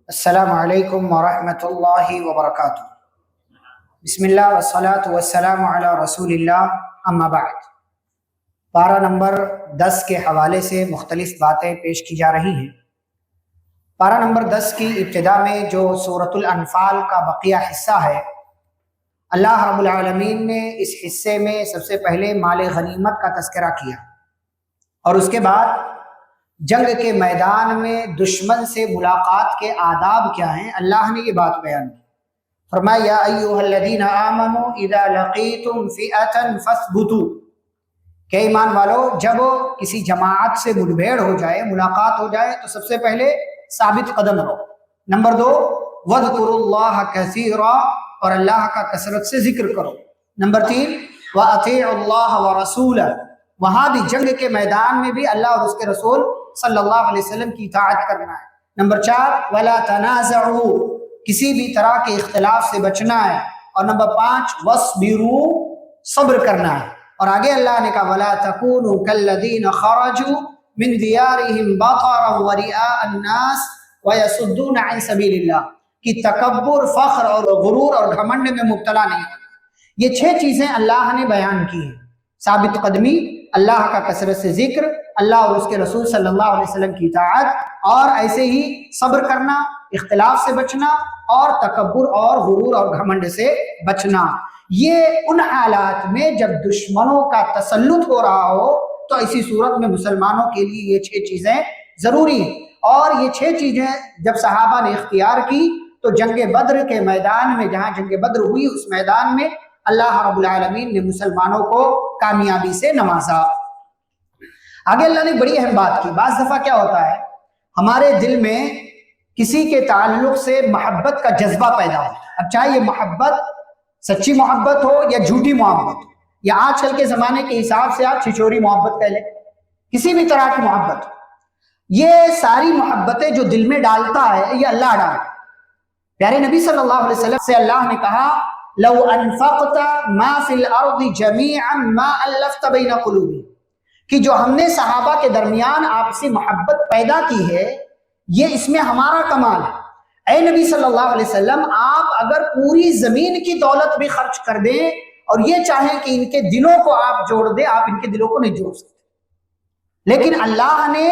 السلام علیکم ورحمۃ اللہ وبرکاتہ۔ بسم اللہ والصلاة والسلام علی رسول اللہ، اما بعد۔ پارہ نمبر 10 کے حوالے سے مختلف باتیں پیش کی جا رہی ہیں۔ پارہ نمبر 10 کی ابتدا میں جو سورۃ الانفال کا بقیہ حصہ ہے، اللہ رب العالمین نے اس حصے میں سب سے پہلے مال غنیمت کا تذکرہ کیا، اور اس کے بعد جنگ کے میدان میں دشمن سے ملاقات کے آداب کیا ہیں، اللہ نے یہ بات بیان کی۔ فرمایا یا ایھا الذین آمنوا اذا لقیتم فئۃ فاثبتوا، کہ ایمان والو جب کسی جماعت سے مڈبھیڑ ہو جائے، ملاقات ہو جائے، تو سب سے پہلے ثابت قدم رہو۔ نمبر 2 واذکروا اللہ کثیرا، اور اللہ کا کثرت سے ذکر کرو۔ نمبر 3 واطیعوا اللہ ورسولہ، وہاں بھی جنگ کے میدان میں بھی اللہ اور اس کے رسول صلی اللہ علیہ وسلم کی اطاعت کرنا ہے۔ نمبر 4 ولا تنازعوا، کسی بھی طرح کے اختلاف سے بچنا ہے۔ اور نمبر 5 واصبروا، صبر کرنا ہے۔ اور آگے اللہ نے کہا ولا تکونوا کالذین خرجوا من دیارہم بطرا ورئاء الناس ویصدون عن سبیل اللہ، کہ تکبر، فخر اور غرور اور گھمنڈ میں مبتلا نہیں ہونا۔ یہ 6 چیزیں اللہ نے بیان کی ہیں: ثابت قدمی، اللہ کا کثرت سے ذکر، اللہ اور اس کے رسول صلی اللہ علیہ وسلم کی اطاعت، اور ایسے ہی صبر کرنا، اختلاف سے بچنا، اور تکبر اور غرور اور گھمنڈ سے بچنا۔ یہ ان حالات میں جب دشمنوں کا تسلط ہو رہا ہو تو ایسی صورت میں مسلمانوں کے لیے یہ 6 چیزیں ضروری ہیں۔ اور یہ 6 چیزیں جب صحابہ نے اختیار کی تو جنگ بدر کے میدان میں، جہاں جنگ بدر ہوئی، اس میدان میں اللہ رب العالمین نے مسلمانوں کو کامیابی سے نوازا۔ آگے اللہ نے بڑی اہم بات کی۔ بعض دفعہ کیا ہوتا ہے، ہمارے دل میں کسی کے تعلق سے محبت کا جذبہ پیدا ہوتا ہے، اب چاہے یہ محبت سچی محبت ہو یا جھوٹی محبت ہو، یا آج کل کے زمانے کے حساب سے آپ چھچوری محبت کہہ لیں، کسی بھی طرح کی محبت، یہ ساری محبتیں جو دل میں ڈالتا ہے یہ اللہ ڈالتا ہے۔ پیارے نبی صلی اللہ علیہ وسلم سے اللہ نے کہا لو انفقت ما فی الارض جمیعا ما الفت بین قلوبہم، کہ جو ہم نے صحابہ کے درمیان آپسی محبت پیدا کی ہے، یہ اس میں ہمارا کمال ہے۔ اے نبی صلی اللہ علیہ وسلم، آپ اگر پوری زمین کی دولت بھی خرچ کر دیں اور یہ چاہیں کہ ان کے دلوں کو آپ جوڑ دیں، آپ ان کے دلوں کو نہیں جوڑ سکتے، لیکن اللہ نے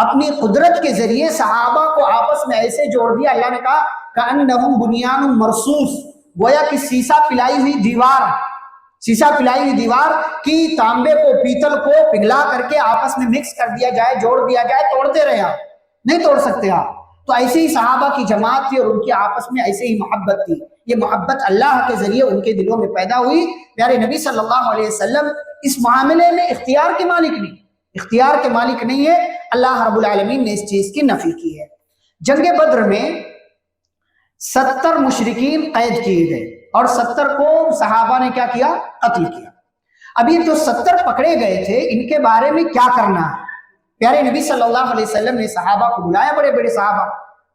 اپنی قدرت کے ذریعے صحابہ کو آپس میں ایسے جوڑ دیا۔ اللہ نے کہا کأنہم بنیان مرصوص، گویا کہ سیسا پلائی ہوئی دیوار، سیسا پلائی ہوئی دیوار کی تانبے کو، پیتل کو پگھلا کر کے آپس میں مکس کر دیا جائے، جوڑ دیا جائے، توڑتے رہے آپ نہیں توڑ سکتے آپ۔ تو ایسے ہی صحابہ کی جماعت تھی اور ان کی آپس میں ایسے ہی محبت تھی۔ یہ محبت اللہ کے ذریعے ان کے دلوں میں پیدا ہوئی۔ پیارے نبی صلی اللہ علیہ وسلم اس معاملے میں اختیار کے مالک نہیں، اختیار کے مالک نہیں ہے، اللہ رب العالمین نے اس چیز کی نفی کی ہے۔ جنگ بدر میں 70 مشرکین قید کیے گئے اور 70 کو صحابہ نے کیا کیا؟ قتل کیا۔ اب یہ جو 70 پکڑے گئے تھے، ان کے بارے میں کیا کرنا ہے؟ پیارے نبی صلی اللہ علیہ وسلم نے صحابہ کو بلایا، بڑے بڑے صحابہ،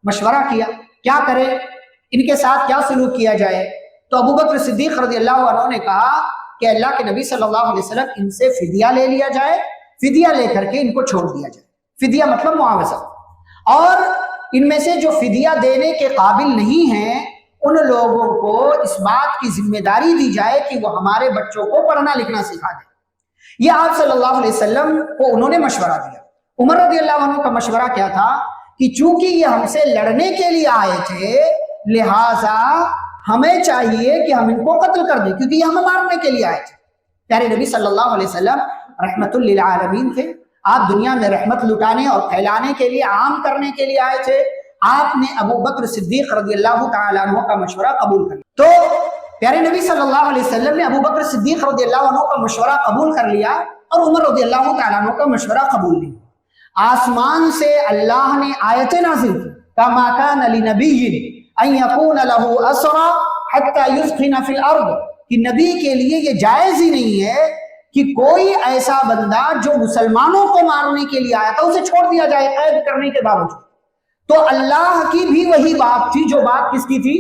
مشورہ کیا کیا کریں، ان کے ساتھ کیا سلوک کیا جائے۔ تو ابو بکر صدیق رضی اللہ عنہ نے کہا کہ اللہ کے نبی صلی اللہ علیہ وسلم، ان سے فدیہ لے لیا جائے، فدیہ لے کر کے ان کو چھوڑ دیا جائے۔ فدیہ مطلب معاوضہ، اور ان میں سے جو فدیہ دینے کے قابل نہیں ہیں ان لوگوں کو اس بات کی ذمہ داری دی جائے کہ وہ ہمارے بچوں کو پڑھنا لکھنا سکھا دیں۔ یہ آپ صلی اللہ علیہ وسلم کو انہوں نے مشورہ دیا۔ عمر رضی اللہ عنہ کا مشورہ کیا تھا کہ چونکہ یہ ہم سے لڑنے کے لیے آئے تھے، لہٰذا ہمیں چاہیے کہ ہم ان کو قتل کر دیں، کیونکہ یہ ہمیں مارنے کے لیے آئے تھے۔ پیارے نبی صلی اللہ علیہ وسلم رحمت للعالمین تھے، آپ دنیا میں رحمت لٹانے اور پھیلانے کے لیے، عام کرنے کے لیے آئے تھے۔ آپ نے ابو بکر صدیق رضی اللہ تعالیٰ عنہ کا مشورہ قبول کر لیا۔ تو پیارے نبی صلی اللہ علیہ وسلم نے ابو بکر صدیق رضی اللہ عنہ کا مشورہ قبول کر لیا اور عمر رضی اللہ تعالیٰ عنہ کا مشورہ قبول لیا۔ آسمان سے اللہ نے آیتیں نازل کی، کما کان لنبی ان یکون له اسرى حتى یثخن فی الارض، کہ نبی کے لیے یہ جائز ہی نہیں ہے کہ کوئی ایسا بندہ جو مسلمانوں کو مارنے کے لیے آیا تھا اسے چھوڑ دیا جائے قید کرنے کے باوجود۔ تو اللہ کی بھی وہی بات تھی جو بات کس کی تھی؟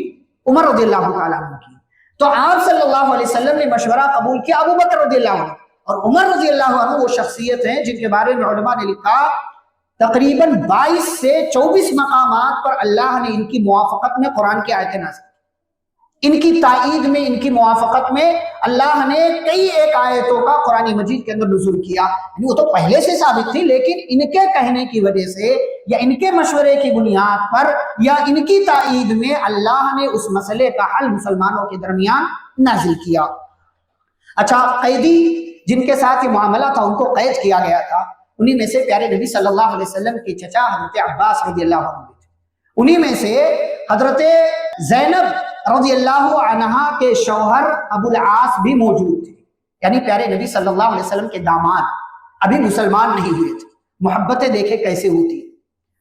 عمر رضی اللہ تعالیٰ عنہ کی۔ تو آپ صلی اللہ علیہ وسلم نے مشورہ قبول کیا ابو بکر رضی اللہ عنہ، اور عمر رضی اللہ عنہ وہ شخصیت ہیں جن کے بارے میں علماء نے لکھا تقریباً 22 سے 24 مقامات پر اللہ نے ان کی موافقت میں قرآن کی آیتیں نازل کی، ان کی تائید میں، ان کی موافقت میں اللہ نے کئی ایک آیتوں کا قرآن مجید کے اندر نزول کیا۔ یعنی وہ تو پہلے سے ثابت تھی، لیکن ان کے کہنے کی وجہ سے یا ان کے مشورے کی بنیاد پر یا ان کی تائید میں اللہ نے اس مسئلے کا حل مسلمانوں کے درمیان نازل کیا۔ اچھا، قیدی جن کے ساتھ یہ معاملہ تھا، ان کو قید کیا گیا تھا، انہی میں سے پیارے نبی صلی اللہ علیہ وسلم کے چچا حضرت عباس رضی اللہ عنہ تھے، انہی میں سے حضرت زینب رضی اللہ عنہا کے شوہر ابو العاص بھی موجود تھے، یعنی پیارے نبی صلی اللہ علیہ وسلم کے داماد، ابھی مسلمان نہیں ہوئے تھے۔ محبتیں دیکھیں کیسے ہوتی ہیں،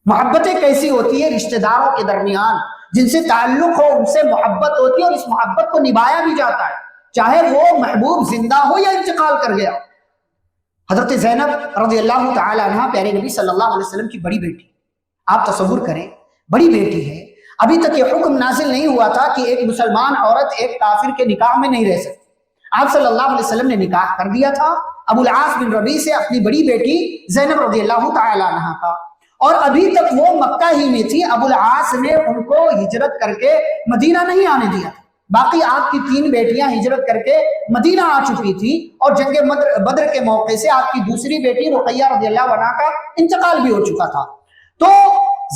محبتیں کیسی ہوتی ہے رشتہ داروں کے درمیان، جن سے تعلق ہو ان سے محبت ہوتی ہے، اور اس محبت کو نبھایا بھی جاتا ہے، چاہے وہ محبوب زندہ ہو یا انتقال کر گیا۔ حضرت زینب رضی اللہ تعالی عنہ پیارے نبی صلی اللہ علیہ وسلم کی بڑی بیٹی، آپ تصور کریں، بڑی بیٹی ہے، ابھی تک یہ حکم نازل نہیں ہوا تھا کہ ایک مسلمان عورت ایک کافر کے نکاح میں نہیں رہ سکتی۔ آپ صلی اللہ علیہ وسلم نے نکاح کر دیا تھا ابو العاص بن ربیع سے اپنی بڑی بیٹی زینب رضی اللہ تعالی عنہ کا، اور ابھی تک وہ مکہ ہی میں تھی۔ ابو العاص نے ان کو ہجرت کر کے مدینہ نہیں آنے دیا تھا، باقی آپ کی 3 بیٹیاں ہجرت کر کے مدینہ آ چکی تھی، اور جنگ بدر کے موقع سے آپ کی دوسری بیٹی رقیہ رضی اللہ عنہا کا انتقال بھی ہو چکا تھا، تو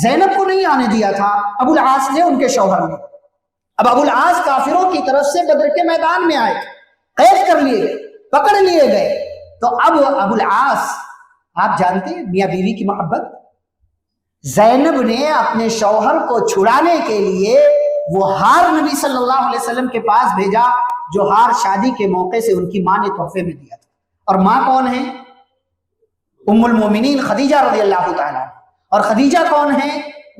زینب کو نہیں آنے دیا تھا ابو العاص نے، ان کے شوہر نے۔ اب ابو العاص کافروں کی طرف سے بدر کے میدان میں آئے، قید کر لیے گئے، پکڑ لیے گئے، تو اب ابو العاص، آپ جانتے ہیں میاں بیوی کی محبت، زینب نے اپنے شوہر کو چھڑانے کے لیے وہ ہار نبی صلی اللہ علیہ وسلم کے پاس بھیجا، جو ہار شادی کے موقع سے ان کی ماں نے تحفے میں دیا تھا۔ اور ماں کون ہے؟ ام المومنین خدیجہ رضی اللہ تعالیٰ۔ اور خدیجہ کون ہے؟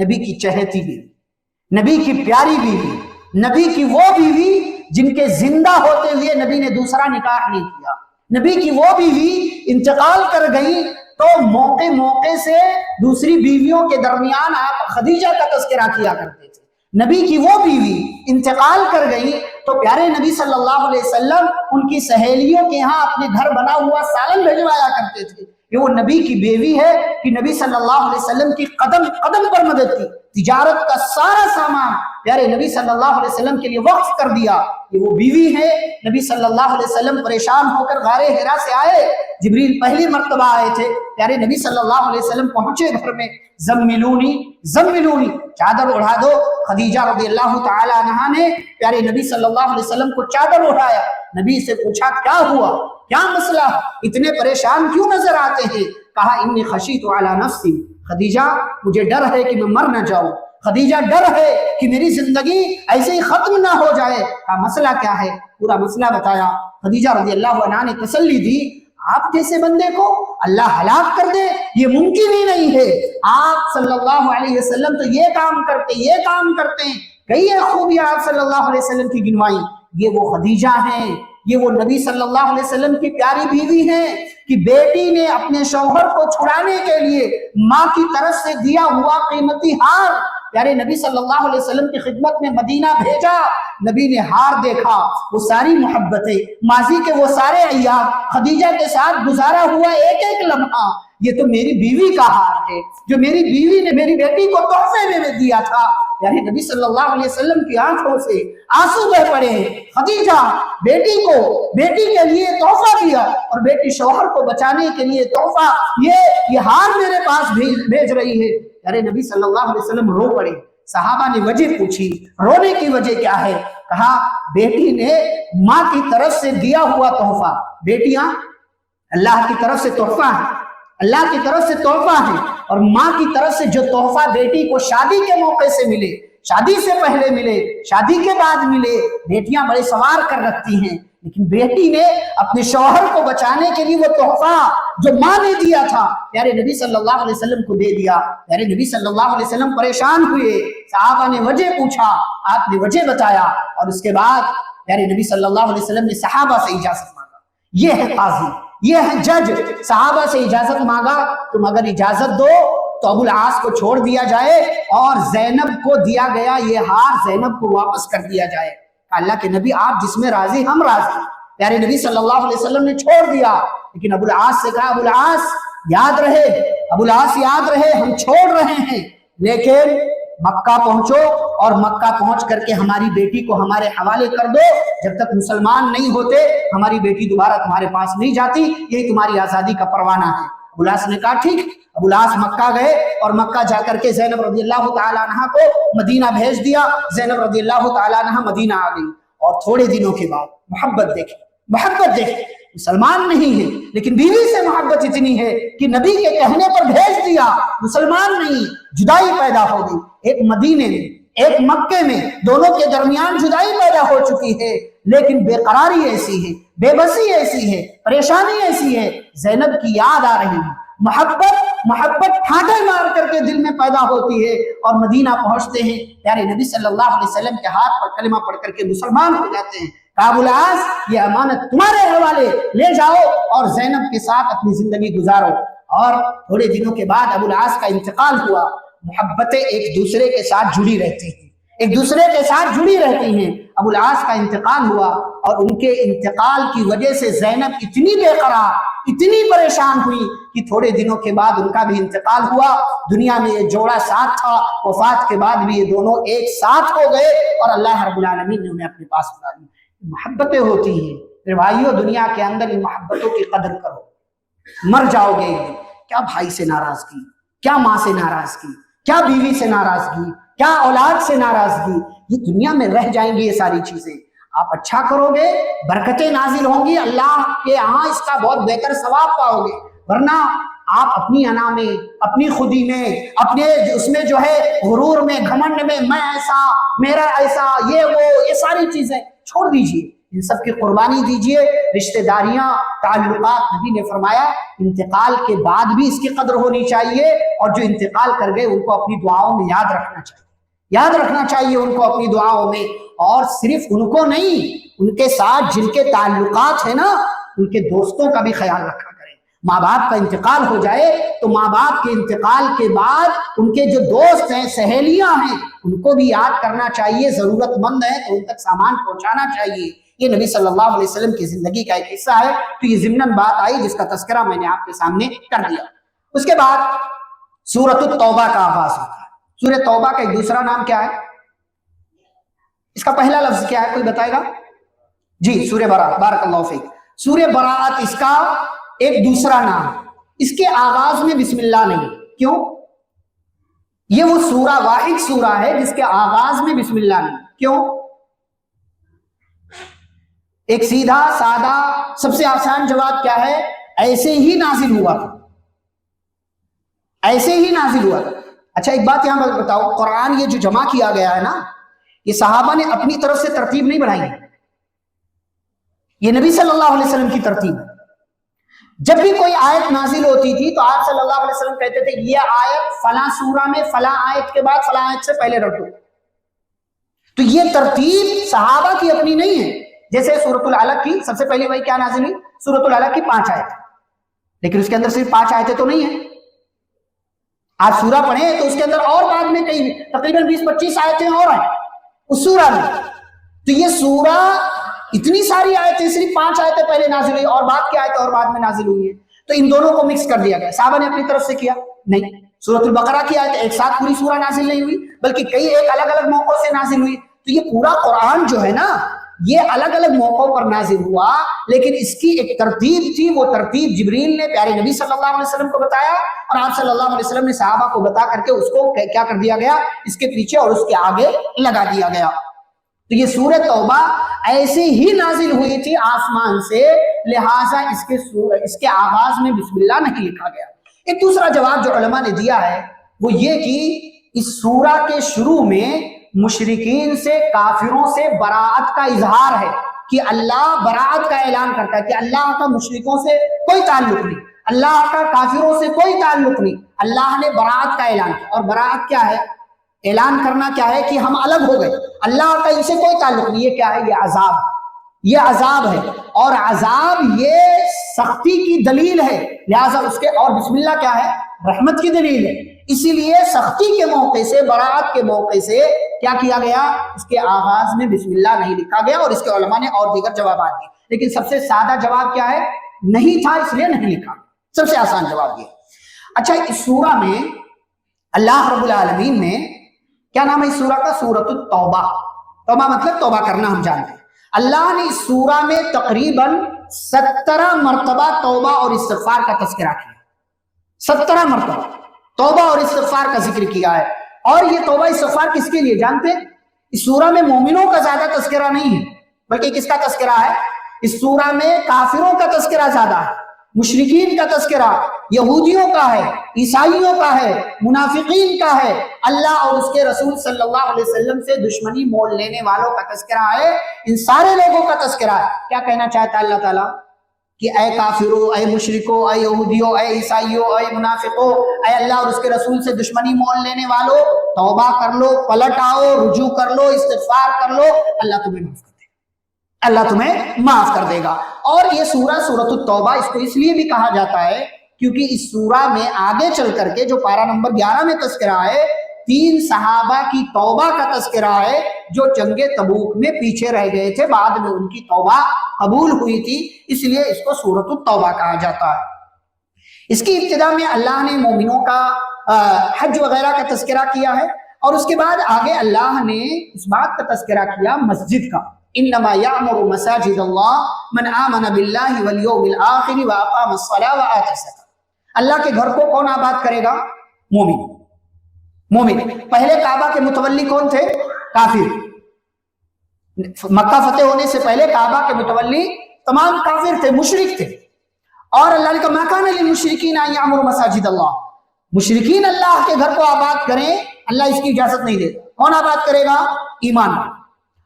نبی کی چہیتی بیوی، نبی کی پیاری بیوی، نبی کی وہ بیوی جن کے زندہ ہوتے ہوئے نبی نے دوسرا نکاح نہیں کیا، نبی کی وہ بیوی انتقال کر گئی تو موقع سے دوسری بیویوں کے درمیان آپ خدیجہ کا تذکرہ کیا کرتے تھے۔ نبی کی وہ بیوی انتقال کر گئی تو پیارے نبی صلی اللہ علیہ وسلم ان کی سہیلیوں کے ہاں اپنے گھر بنا ہوا سالن بھجوایا کرتے تھے۔ یہ وہ نبی کی بیوی ہے کہ نبی صلی اللہ علیہ وسلم کی قدم قدم پر مدد کی، تجارت کا سارا سامان پیارے نبی صلی اللہ علیہ وسلم کے لیے وقف کر دیا۔ یہ وہ بیوی ہے، نبی صلی اللہ علیہ وسلم پریشان ہو کر غار حرا سے آئے، جبریل پہلی مرتبہ آئے تھے، پیارے نبی صلی اللہ علیہ وسلم پہنچے گھر میں، زملونی زملونی، چادر اڑا دو۔ خدیجہ رضی اللہ تعالی عنہا نے پیارے نبی صلی اللہ علیہ وسلم کو چادر اڑایا، نبی سے پوچھا کیا ہوا، کیا مسئلہ، اتنے پریشان کیوں نظر آتے ہیں؟ کہا انی خشیت علی نفسی، خدیجہ مجھے ڈر ہے کہ میں مر نہ جاؤں، خدیجہ ڈر ہے کہ میری زندگی ایسے ہی ختم نہ ہو جائے۔ کہا مسئلہ کیا ہے؟ پورا مسئلہ بتایا۔ خدیجہ رضی اللہ عنہا نے تسلی دی، آپ جیسے بندے کو اللہ ہلاک کر دے یہ ممکن ہی نہیں ہے، آپ صلی اللہ علیہ وسلم تو یہ کام کرتے ہیں، کئی خوبیاں آپ صلی اللہ علیہ وسلم کی گنوائی، یہ وہ خدیجہ ہیں، یہ وہ نبی صلی اللہ علیہ وسلم کی پیاری بیوی ہیں کہ بیٹی نے اپنے شوہر کو چھڑانے کے لیے ماں کی طرف سے دیا ہوا قیمتی ہار پیارے نبی صلی اللہ علیہ وسلم کی خدمت میں مدینہ بھیجا۔ نبی نے ہار دیکھا، وہ ساری محبتیں، ماضی کے وہ سارے ایام، خدیجہ کے ساتھ گزارا ہوا ایک ایک لمحہ، یہ تو میری بیوی کا ہار ہے جو میری بیوی نے میری بیٹی کو تحفے میں دیا تھا۔ یعنی نبی صلی اللہ علیہ وسلم کی آنکھوں سے آنسو بہ پڑے ہیں۔ خدیجہ بیٹی کے لیے تحفہ دیا، اور بیٹی شوہر کو بچانے کے لیے تحفہ یہ ہار میرے پاس بھیج رہی ہے۔ یعنی نبی صلی اللہ علیہ وسلم رو پڑے۔ صحابہ نے وجہ پوچھی، رونے کی وجہ کیا ہے؟ کہا بیٹی نے ماں کی طرف سے دیا ہوا تحفہ، بیٹیاں اللہ کی طرف سے تحفہ ہے، اللہ کی طرف سے تحفہ ہے، اور ماں کی طرف سے جو تحفہ بیٹی کو شادی کے موقع سے ملے، شادی سے پہلے ملے، شادی کے بعد ملے، بیٹیاں بڑے سوار کر رکھتی ہیں، لیکن بیٹی نے اپنے شوہر کو بچانے کے لیے وہ تحفہ جو ماں نے دیا تھا پیارے نبی صلی اللہ علیہ وسلم کو دے دیا۔ پیارے نبی صلی اللہ علیہ وسلم پریشان ہوئے، صحابہ نے وجہ پوچھا، آپ نے وجہ بتایا، اور اس کے بعد پیارے نبی صلی اللہ علیہ وسلم نے صحابہ سے اجازت مانگا۔ یہ ہے قاضی، یہ ہے جج، صحابہ سے اجازت مانگا، تم اگر اجازت دو تو ابو العاص کو چھوڑ دیا جائے اور زینب کو دیا گیا یہ ہار زینب کو واپس کر دیا جائے۔ اللہ کے نبی آپ جس میں راضی ہم راضی۔ پیارے نبی صلی اللہ علیہ وسلم نے چھوڑ دیا، لیکن ابو العاص سے کہا ابو العاص یاد رہے ابو العاص یاد رہے ہم چھوڑ رہے ہیں، لیکن مکہ پہنچو اور مکہ پہنچ کر کے ہماری بیٹی کو ہمارے حوالے کر دو، جب تک مسلمان نہیں ہوتے ہماری بیٹی دوبارہ تمہارے پاس نہیں جاتی، یہی تمہاری آزادی کا پروانہ ہے۔ ابو العاص نے کہا ٹھیک۔ ابو العاص مکہ گئے اور مکہ جا کر کے زینب رضی اللہ تعالیٰ عنہ کو مدینہ بھیج دیا۔ زینب رضی اللہ تعالیٰ عنہ مدینہ آ گئی اور تھوڑے دنوں کے بعد محبت دیکھیں، مسلمان نہیں ہے لیکن بیوی سے محبت اتنی ہے کہ نبی کے کہنے پر بھیج دیا، مسلمان نہیں، جدائی پیدا ہو گئی۔ ایک مدینے میں ایک مکے میں دونوں کے درمیان جدائی پیدا ہو چکی ہے، لیکن بے قراری ایسی ہے، بے بسی ایسی ہے، پریشانی ایسی ہے، زینب کی یاد آ رہی ہے، محبت ٹھاٹے مار کر کے دل میں پیدا ہوتی ہے، اور مدینہ پہنچتے ہیں، پیارے نبی صلی اللہ علیہ وسلم کے ہاتھ پر کلمہ پڑھ کر کے مسلمان ہو جاتے ہیں۔ ابو العاص یہ امانت تمہارے حوالے، لے جاؤ اور زینب کے ساتھ اپنی زندگی گزارو۔ اور تھوڑے دنوں کے بعد ابو العاص کا انتقال ہوا۔ محبتیں ایک دوسرے کے ساتھ جڑی رہتی ہیں، ایک دوسرے کے ساتھ جڑی رہتی ہیں۔ ابو العاص کا انتقال ہوا اور ان کے انتقال کی وجہ سے زینب اتنی بے قرار، اتنی پریشان ہوئی کہ تھوڑے دنوں کے بعد ان کا بھی انتقال ہوا۔ دنیا میں یہ جوڑا ساتھ تھا، وفات کے بعد بھی یہ دونوں ایک ساتھ ہو گئے اور اللہ رب العالمین نے انہیں اپنے پاس بلا لی۔ محبتیں ہوتی ہیں میرے بھائیوں، دنیا کے اندر ان محبتوں کی قدر کرو، مر جاؤ گے ایک دن۔ کیا بھائی سے ناراضگی، کیا ماں سے ناراضگی، کیا بیوی سے ناراضگی، کیا اولاد سے ناراضگی، یہ دنیا میں رہ جائیں گی یہ ساری چیزیں۔ آپ اچھا کرو گے، برکتیں نازل ہوں گی، اللہ کے ہاں اس کا بہت بہتر ثواب پاؤ گے، ورنہ آپ اپنی انا میں، اپنی خودی میں، اپنے اس میں جو ہے غرور میں، گھمنڈ میں، میں ایسا، میرا ایسا، یہ وہ، یہ ساری چیزیں چھوڑ دیجئے، ان سب کی قربانی دیجئے۔ رشتہ داریاں، تعلقات، نبی نے فرمایا انتقال کے بعد بھی اس کی قدر ہونی چاہیے، اور جو انتقال کر گئے ان کو اپنی دعاؤں میں یاد رکھنا چاہیے ان کو اپنی دعاؤں میں، اور صرف ان کو نہیں، ان کے ساتھ جن کے تعلقات ہیں نا، ان کے دوستوں کا بھی خیال رکھا کریں۔ ماں باپ کا انتقال ہو جائے تو ماں باپ کے انتقال کے بعد ان کے جو دوست ہیں، سہیلیاں ہیں، ان کو بھی یاد کرنا چاہیے، ضرورت مند ہے تو ان تک سامان پہنچانا چاہیے۔ یہ نبی صلی اللہ علیہ وسلم کی زندگی کا ایک حصہ ہے، تو یہ ضمناً بات آئی جس کا تذکرہ میں نے آپ کے سامنے کر دیا۔ اس کے بعد سورۃ التوبہ کا آغاز ہوتا ہے۔ سورۃ توبہ کا ایک دوسرا نام کیا ہے؟ اس کا پہلا لفظ کیا ہے، کوئی بتائے گا؟ جی، سورہ براءت، بارک اللہ فیک۔ سورہ براءت اس کا ایک دوسرا نام۔ اس کے آغاز میں بسم اللہ نہیں، کیوں؟ یہ وہ سورہ، واحد سورہ ہے جس کے آغاز میں بسم اللہ نہیں، کیوں؟ ایک سیدھا سادہ سب سے آسان جواب کیا ہے؟ ایسے ہی نازل ہوا تھا، ایسے ہی نازل ہوا تھا۔ اچھا ایک بات یہاں پر بتاؤ، قرآن یہ جو جمع کیا گیا ہے نا، یہ صحابہ نے اپنی طرف سے ترتیب نہیں بڑھائی، یہ نبی صلی اللہ علیہ وسلم کی ترتیب ہے۔ جب بھی کوئی آیت نازل ہوتی تھی تو آپ صلی اللہ علیہ وسلم کہتے تھے یہ آیت فلاں سورہ میں فلاں آیت کے بعد فلاں آیت سے پہلے رکھو۔ تو یہ ترتیب صحابہ کی اپنی نہیں ہے۔ جیسے سورۃ العلق کی سب سے پہلی وہی کیا نازل ہوئی؟ سورۃ العلق کی 5 آیت، لیکن اس کے اندر صرف 5 آیتیں تو نہیں ہیں۔ آپ سورہ پڑھیں تو اس کے اندر اور بعد میں کئی تقریباً 20-25 آیتیں اور ہیں اس سورہ میں۔ تو یہ سورہ اتنی ساری آیتیں، صرف 5 آیتیں پہلے نازل ہوئی اور بعد کی آیتیں اور بعد میں نازل ہوئی ہیں، تو ان دونوں کو مکس کر دیا گیا۔ صحابہ نے اپنی طرف سے کیا نہیں۔ سورۃ البقرہ کی آیت ایک ساتھ پوری سورہ نازل نہیں ہوئی، بلکہ کئی ایک الگ الگ موقعوں سے نازل ہوئی۔ تو یہ پورا قرآن جو ہے نا، یہ الگ الگ موقعوں پر نازل ہوا، لیکن اس کی ایک ترتیب تھی۔ وہ ترتیب جبریل نے پیارے نبی صلی اللہ علیہ وسلم کو بتایا، اور آپ صلی اللہ علیہ وسلم نے صحابہ کو بتا کر کے اس کو کیا کر دیا گیا؟ اس کے پیچھے اور اس کے آگے لگا دیا گیا۔ تو یہ سورۃ توبہ ایسے ہی نازل ہوئی تھی آسمان سے، لہٰذا اس کے آغاز میں بسم اللہ نہیں لکھا گیا۔ ایک دوسرا جواب جو علماء نے دیا ہے وہ یہ کہ اس سورہ کے شروع میں مشرکین سے، کافروں سے براعت کا اظہار ہے، کہ اللہ براعت کا اعلان کرتا ہے کہ اللہ کا مشرکوں سے کوئی تعلق نہیں، اللہ کا کافروں سے کوئی تعلق نہیں، اللہ نے براعت کا اعلان کیا۔ اور براعت کیا ہے؟ اعلان کرنا کیا ہے؟ کہ ہم الگ ہو گئے، اللہ کا ان سے کوئی تعلق نہیں۔ یہ کیا ہے؟ یہ عذاب، یہ عذاب ہے، اور عذاب یہ سختی کی دلیل ہے، لہٰذا اس کے، اور بسم اللہ کیا ہے؟ رحمت کی دلیل ہے۔ اسی لیے سختی کے موقع سے، براعت کے موقع سے کیا کیا گیا؟ اس کے آغاز میں بسم اللہ نہیں لکھا گیا، اور اس کے علماء نے اور دیگر جوابات دیے، لیکن سب سے سادہ جواب کیا ہے؟ نہیں تھا اس لیے نہیں لکھا، سب سے آسان جواب یہ۔ اچھا اس سورہ میں اللہ رب العالمین نے کیا نام ہے اس سورہ کا؟ سورۃ التوبہ. توبہ مطلب توبہ کرنا ہم جانتے ہیں. اللہ نے اس سورہ میں تقریباً 17 مرتبہ توبہ اور استغفار کا تذکرہ کیا. 17 مرتبہ توبہ اور استغفار کا ذکر کیا ہے. اور یہ توبہ استغفار کس کے لیے جانتے ہیں؟ اس سورہ میں مومنوں کا زیادہ تذکرہ نہیں ہے، بلکہ کس کا تذکرہ ہے؟ اس سورہ میں کافروں کا تذکرہ زیادہ ہے، مشرکین کا تذکرہ، یہودیوں کا ہے، عیسائیوں کا ہے، منافقین کا ہے، اللہ اور اس کے رسول صلی اللہ علیہ وسلم سے دشمنی مول لینے والوں کا تذکرہ ہے. ان سارے لوگوں کا تذکرہ ہے. کیا کہنا چاہتا ہے اللہ تعالیٰ؟ کہ اے کافروں، اے مشرکوں، اے یہودیوں، اے عیسائیوں، اے منافقوں، اے اللہ اور اس کے رسول سے دشمنی مول لینے والوں، توبہ کر لو، پلٹ آؤ، رجوع کر لو، استغفار کر لو، اللہ تمہیں معاف کر دے گا. اللہ تمہیں معاف کر دے گا. اور یہ سورہ سورۃ التوبہ اس کو اس لیے بھی کہا جاتا ہے کیونکہ اس سورہ میں آگے چل کر کے جو پارہ نمبر 11 میں تذکرہ ہے، 3 صحابہ کی توبہ کا تذکرہ ہے جو جنگ تبوک میں پیچھے رہ گئے تھے، بعد میں ان کی توبہ قبول ہوئی تھی، اس لیے اس کو سورۃ التوبہ کہا جاتا ہے. اس کی ابتدا میں اللہ نے مومنوں کا حج وغیرہ کا تذکرہ کیا ہے، اور اس کے بعد آگے اللہ نے اس بات کا تذکرہ کیا مسجد کا. انما یعمر مساجد اللہ من آمن باللہ والیوم الآخر واقام الصلاۃ وآتى الزکاۃ. اللہ کے گھر کو کون آباد کرے گا؟ مومن. مومن. پہلے کعبہ کے متولی کون تھے؟ کافر. مکہ فتح ہونے سے پہلے کعبہ کے متولی تمام کافر تھے، مشرک تھے. اور اللہ نے کہا ما کان للمشرکین ان یعمروا مساجد اللہ. مشرکین اللہ کے گھر کو آباد کریں، اللہ اس کی اجازت نہیں دیتا. کون آباد کرے گا؟ ایمان.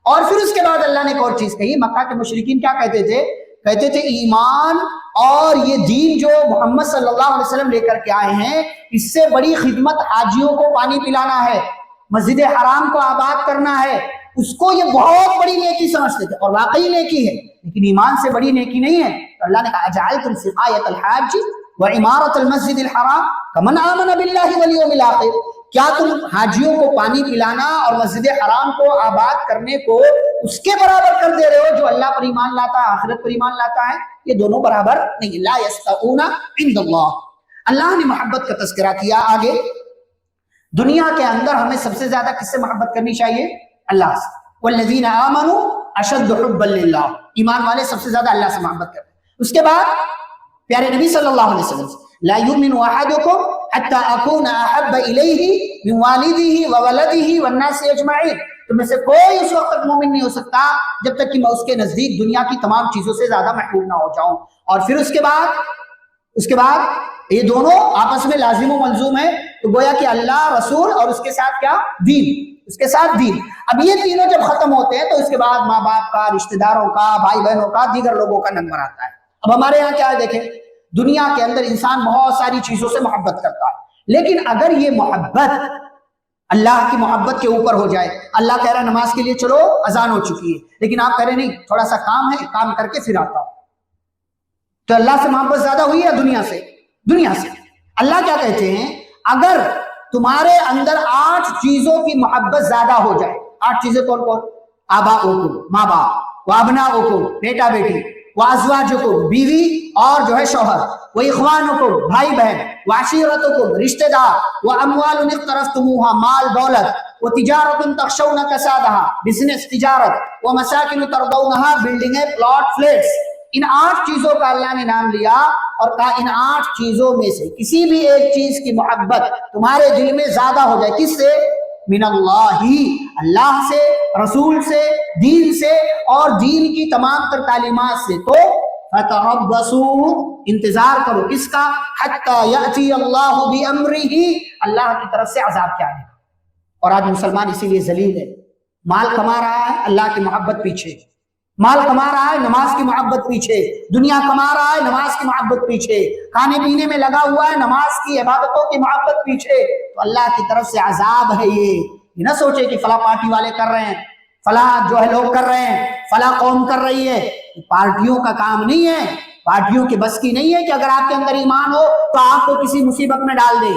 اور پھر اس کے بعد اللہ نے ایک اور چیز کہی. مکہ کے مشرکین کیا کہتے تھے؟ کہتے تھے ایمان اور یہ دین جو محمد صلی اللہ علیہ وسلم لے کر کے آئے ہیں، اس سے بڑی خدمت حاجیوں کو پانی پلانا ہے، مسجد حرام کو آباد کرنا ہے. اس کو یہ بہت بڑی نیکی سمجھتے تھے، اور واقعی نیکی ہے، لیکن ایمان سے بڑی نیکی نہیں ہے. تو اللہ نے کہا اجعلتم سقایۃ الحاج وعمارۃ المسجد الحرام کمن آمن باللہ والیوم الآخر. کیا تم حاجیوں کو پانی پلانا اور مسجد حرام کو آباد کرنے کو اس کے برابر کر دے رہے ہو جو اللہ پر ایمان لاتا ہے، آخرت پر ایمان لاتا ہے؟ یہ دونوں برابر نہیں. لا یستوون عند اللہ. اللہ نے محبت کا تذکرہ کیا. آگے دنیا کے اندر ہمیں سب سے زیادہ کس سے محبت کرنی چاہیے؟ اللہ سے. والذین آمنوا اشد حبا للہ. ایمان والے سب سے زیادہ اللہ سے محبت کرتے ہیں. اس کے بعد پیارے نبی صلی اللہ علیہ وسلم سے لا یؤمن احدکم حتی اکون احب الیہ من والدہ وولدہ والناس اجمعین. تم میں سے کوئی اس وقت تک مومن نہیں ہو سکتا جب تک کہ میں اس کے نزدیک دنیا کی تمام چیزوں سے زیادہ محبوب نہ ہو جاؤں. اور پھر اس کے بعد یہ دونوں آپس میں لازم و ملزوم ہے. تو گویا کہ اللہ، رسول اور اس کے ساتھ کیا؟ دین. اس کے ساتھ دین. اب یہ تینوں جب ختم ہوتے ہیں تو اس کے بعد ماں باپ کا، رشتہ داروں کا، بھائی بہنوں کا، دیگر لوگوں کا نمبر آتا ہے. اب ہمارے یہاں کیا ہے دیکھیں، دنیا کے اندر انسان بہت ساری چیزوں سے محبت کرتا ہے، لیکن اگر یہ محبت اللہ کی محبت کے اوپر ہو جائے، اللہ کہہ رہا ہے نماز کے لیے چلو، اذان ہو چکی ہے، لیکن آپ کہہ رہے نہیں تھوڑا سا کام ہے، کام کر کے پھر آتا ہوں، تو اللہ سے محبت زیادہ ہوئی یا دنیا سے؟ دنیا سے. اللہ کیا کہتے ہیں؟ اگر تمہارے اندر 8 چیزوں کی محبت زیادہ ہو جائے، 8 چیزیں کون کون؟ آباؤکم، ماں باپ، وابناؤکم، بیٹا بیٹی، وازواجکم، بیوی اور جو ہے شوہر، واخوانکم، بھائی بہن، وعشیرتکم، رشتہ دار، واموال اقترفتموها، مال دولت، وتجارت تخشون کسادها، بزنس تجارت، ومساکن ترضونها، بلڈنگیں، پلاٹ، فلیٹس. ان 8 چیزوں کا اللہ نے نام لیا اور کہا ان 8 چیزوں میں سے کسی بھی ایک چیز کی محبت تمہارے دل میں زیادہ ہو جائے، کس سے؟ من اللہ، اللہ سے، رسول سے، دین سے اور دین کی تمام تر تعلیمات سے، تو فتربصوا، انتظار کرو. کس کا؟ حتی یأتی اللہ بامرہ، اللہ کی طرف سے عذاب کیا ہے. اور آج مسلمان اسی لیے ذلیل ہے. مال کما رہا ہے، اللہ کی محبت پیچھے. مال کما رہا ہے، نماز کی محبت پیچھے. دنیا کما رہا ہے، نماز کی محبت پیچھے. کھانے پینے میں لگا ہوا ہے، نماز کی عبادتوں کی محبت پیچھے. تو اللہ کی طرف سے عذاب ہے. یہ نہ سوچے کہ فلاں پارٹی والے کر رہے ہیں، فلاں جو ہے لوگ کر رہے ہیں، فلاں قوم کر رہی ہے. پارٹیوں کا کام نہیں ہے، پارٹیوں کی بس کی نہیں ہے کہ اگر آپ کے اندر ایمان ہو تو آپ کو کسی مصیبت میں ڈال دے.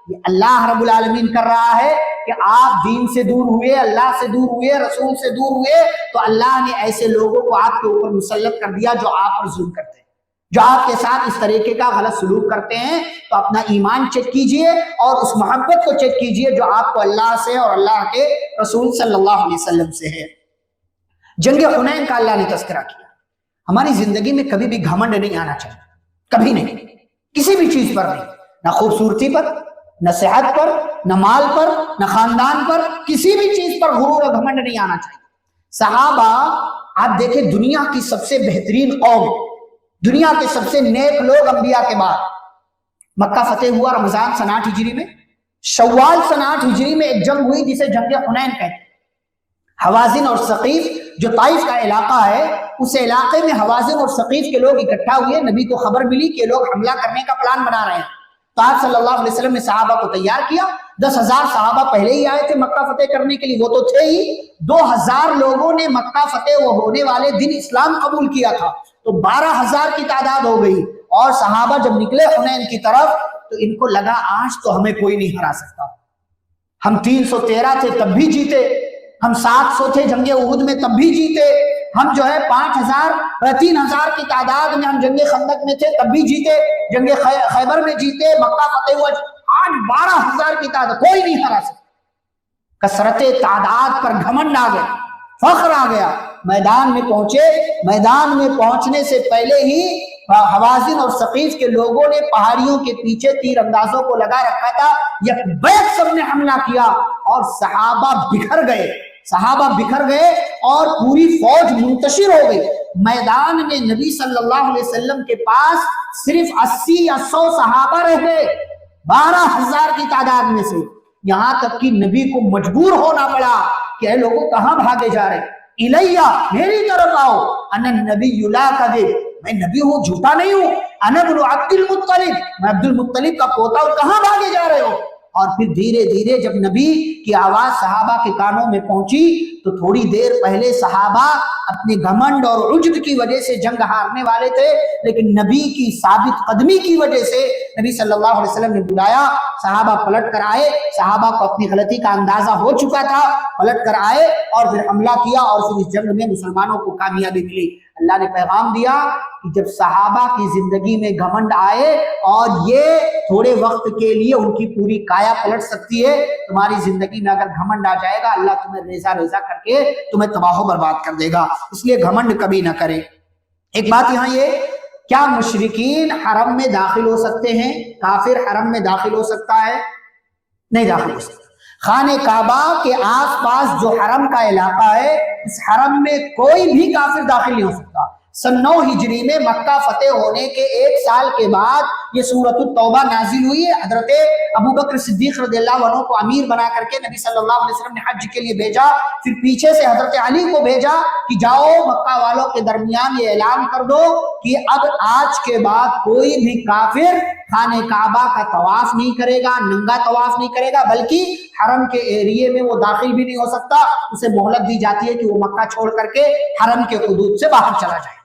یہ اللہ رب العالمین کر رہا ہے کہ آپ دین سے دور ہوئے، اللہ سے دور ہوئے، رسول سے دور ہوئے، تو اللہ نے ایسے لوگوں کو آپ کے اوپر مسلط کر دیا جو آپ پر ظلم کرتے ہیں. جو آپ کے ساتھ اس طریقے کا غلط سلوک کرتے ہیں تو اپنا ایمان چیک کیجئے اور اس محبت کو چیک کیجئے جو آپ کو اللہ سے اور اللہ کے رسول صلی اللہ علیہ وسلم سے ہے۔ جنگ حنین کا اللہ نے تذکرہ کیا۔ ہماری زندگی میں کبھی بھی گھمنڈ نہیں آنا چاہیے، کبھی نہیں، کسی بھی چیز پر نہیں، نہ خوبصورتی پر، نہ صحت پر، نہ مال پر، نہ خاندان پر، کسی بھی چیز پر غرور اور گھمنڈ نہیں آنا چاہیے۔ صحابہ آپ دیکھیں دنیا کی سب سے بہترین قوم، دنیا کے سب سے نیک لوگ انبیاء کے بعد، مکہ فتح ہوا رمضان سن 8 ہجری میں، شوال سن 8 ہجری میں ایک جنگ ہوئی جسے جنگ حنین کہتے ہیں۔ حوازن اور ثقیف جو طائف کا علاقہ ہے، اس علاقے میں حوازن اور ثقیف کے لوگ اکٹھا ہوئے، نبی کو خبر ملی کہ لوگ حملہ کرنے کا پلان بنا رہے ہیں، تو آپ صلی اللہ علیہ وسلم نے صحابہ کو تیار کیا۔ 10,000 صحابہ پہلے ہی آئے تھے مکہ فتح کرنے کے لیے، وہ تو تھے ہی، 2,000 لوگوں نے مکہ فتح ہونے والے دن اسلام قبول کیا تھا، تو 12,000 کی تعداد ہو گئی۔ اور صحابہ جب نکلے حنین کی طرف تو ان کو لگا آج تو ہمیں کوئی نہیں ہرا سکتا، ہم 313 تھے تب بھی جیتے، ہم 700 تھے جنگ احد میں تب بھی جیتے، ہم جو ہے 3,000 کی تعداد میں ہم جنگ خندق میں تھے تب بھی جیتے، جنگ خیبر میں جیتے، مکہ فتح ہوا، آج 12,000 کی تعداد، کوئی نہیں ہرا سکتا۔ کثرت تعداد پر گھمنڈ آ گیا، فخر آ گیا، میدان میں پہنچے، میدان میں پہنچنے سے پہلے ہی حوازن اور ثقیف کے لوگوں نے پہاڑیوں کے پیچھے تیر اندازوں کو لگا رکھا تھا، یک بیک سب نے حملہ کیا اور صحابہ بکھر گئے، صحابہ بکھر گئے اور پوری فوج منتشر ہو گئی۔ میدان میں نبی صلی اللہ علیہ وسلم کے پاس صرف 80 یا 100 صحابہ رہ گئے 12,000 کی تعداد میں سے، یہاں تک کہ نبی کو مجبور ہونا پڑا کہ اے لوگوں کہاں بھاگے جا رہے، الیہ میری طرف آؤ، انا النبی لا کذب، میں نبی ہوں، جھوٹا نہیں ہوں، انا ابن عبد المطلب، میں عبد المطلب کا پوتا ہوں، کہاں بھاگے جا رہے ہو؟ اور پھر دھیرے دھیرے جب نبی کی آواز صحابہ کے کانوں میں پہنچی تو تھوڑی دیر پہلے صحابہ اپنے گھمنڈ اور عجب کی وجہ سے جنگ ہارنے والے تھے، لیکن نبی کی ثابت قدمی کی وجہ سے نبی صلی اللہ علیہ وسلم نے بلایا، صحابہ پلٹ کر آئے، صحابہ کو اپنی غلطی کا اندازہ ہو چکا تھا، پلٹ کر آئے اور پھر حملہ کیا اور پھر اس جنگ میں مسلمانوں کو کامیابی ملی۔ اللہ نے پیغام دیا کہ جب صحابہ کی زندگی میں گھمنڈ آئے اور یہ تھوڑے وقت کے لیے ان کی پوری کایا پلٹ سکتی ہے، تمہاری زندگی میں اگر گھمنڈ آ جائے گا اللہ تمہیں ریزہ ریزہ کر کے تمہیں تباہ و برباد کر دے گا، اس لیے گھمنڈ کبھی نہ کرے۔ ایک بات یہاں یہ، کیا مشرکین حرم میں داخل ہو سکتے ہیں؟ کافر حرم میں داخل ہو سکتا ہے؟ نہیں داخل ہو سکتا۔ خانہ کعبہ کے آس پاس جو حرم کا علاقہ ہے، اس حرم میں کوئی بھی کافر داخل نہیں ہو سکتا۔ سن 9 ہجری میں مکہ فتح ہونے کے 1 سال کے بعد یہ سورۃ التوبہ نازل ہوئی ہے۔ حضرت ابوبکر صدیق رضی اللہ عنہ کو امیر بنا کر کے نبی صلی اللہ علیہ وسلم نے حج کے لیے بھیجا، پھر پیچھے سے حضرت علی کو بھیجا کہ جاؤ مکہ والوں کے درمیان یہ اعلان کر دو کہ اب آج کے بعد کوئی بھی کافر خانہ کعبہ کا طواف نہیں کرے گا، ننگا طواف نہیں کرے گا، بلکہ حرم کے ایریے میں وہ داخل بھی نہیں ہو سکتا، اسے مہلت دی جاتی ہے کہ وہ مکہ چھوڑ کر کے حرم کے حدود سے باہر چلا جائے۔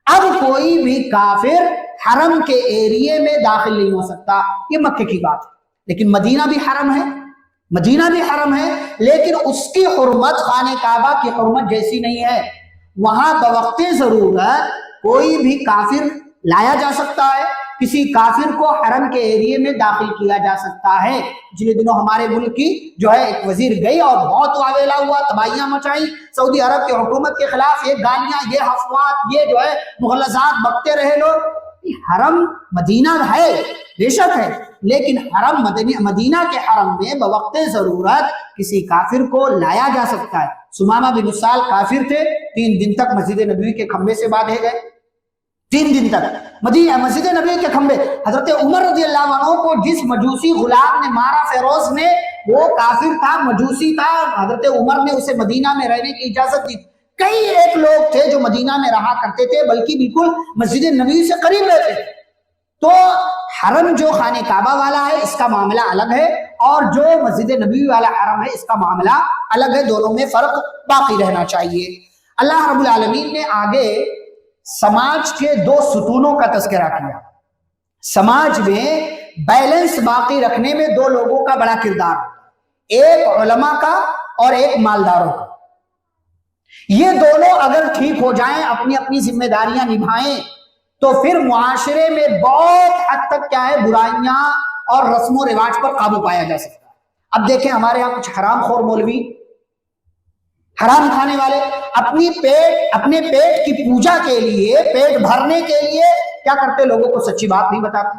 اب کوئی بھی کافر حرم کے ایریے میں داخل نہیں ہو سکتا، یہ مکہ کی بات ہے، لیکن مدینہ بھی حرم ہے، مدینہ بھی حرم ہے، لیکن اس کی حرمت خانہ کعبہ کی حرمت جیسی نہیں ہے۔ وہاں بوقت ضرورت کوئی بھی کافر لایا جا سکتا ہے، کسی کافر کو حرم کے ایریے میں داخل کیا جا سکتا ہے۔ پچھلے دنوں ہمارے ملک کی جو ہے ایک وزیر گئی اور بہت واویلا ہوا، تباہیاں مچائیں سعودی عرب کی حکومت کے خلاف، یہ گالیاں، یہ افواہ، یہ جو ہے مغلظات بکتے رہے لوگ۔ حرم مدینہ ہے، بے شک ہے، لیکن حرم مدینہ کے حرم میں بوقت ضرورت کسی کافر کو لایا جا سکتا ہے۔ سمامہ بن اسال کافر تھے، 3 دن تک مسجد نبوی کے کھمبے سے باندھے گئے، 3 دن تک مسجد نبی کے کھمبے۔ حضرت عمر رضی اللہ عنہ کو جس مجوسی غلام نے مارا، فیروز نے، وہ کافر تھا، مجوسی تھا، حضرت عمر نے اسے مدینہ میں رہنے کی اجازت دی۔ کئی ایک لوگ تھے جو مدینہ میں رہا کرتے تھے، بلکہ بالکل مسجد نبی سے قریب رہتے تھے۔ تو حرم جو خانہ کعبہ والا ہے اس کا معاملہ الگ ہے، اور جو مسجد نبی والا حرم ہے اس کا معاملہ الگ ہے، دونوں میں فرق باقی رہنا چاہیے۔ اللہ رب العالمین نے آگے سماج کے 2 ستونوں کا تذکرہ کیا۔ سماج میں بیلنس باقی رکھنے میں 2 لوگوں کا بڑا کردار، ایک علماء کا اور ایک مالداروں کا۔ یہ دونوں اگر ٹھیک ہو جائیں، اپنی اپنی ذمہ داریاں نبھائیں، تو پھر معاشرے میں بہت حد تک کیا ہے برائیاں اور رسم و رواج پر قابو پایا جا سکتا ہے۔ اب دیکھیں ہمارے یہاں کچھ حرام خور مولوی، حرام کھانے والے، اپنے پیٹ کی پوجا کے لیے، پیٹ بھرنے کے لیے کیا کرتے؟ لوگوں کو سچی بات نہیں بتاتے،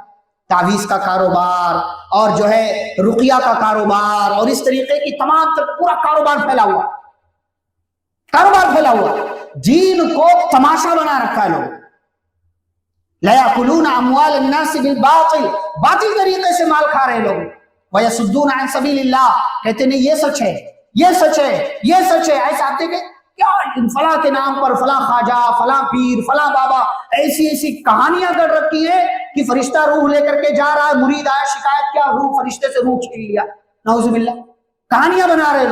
تعویذ کا کاروبار اور جو ہے رقیہ کا کاروبار اور اس طریقے کی تمام پورا کاروبار پھیلا ہوا، دین کو تماشا بنا رکھا ہے لوگ۔ لَيَأْكُلُونَ أَمْوَالَ النَّاسِ بِالْبَاطِلِ، باطل طریقے سے مال کھا رہے لوگ۔ وَيَصُدُّونَ عَنْ سَبِيلِ اللَّهِ، کہتے نہیں یہ سچ ہے، یہ سچ ہے، یہ سچ ہے۔ ایسا آتے کہ کیا فلاں کے نام پر فلاں خواجہ، فلاں پیر، فلاں بابا، ایسی کہانیاں کر رکھی ہے کہ فرشتہ روح لے کر کے جا رہا ہے، مرید آیا شکایت کیا، روح فرشتے سے روح چھین لیا، نعوذ باللہ۔ کہانیاں بنا رہے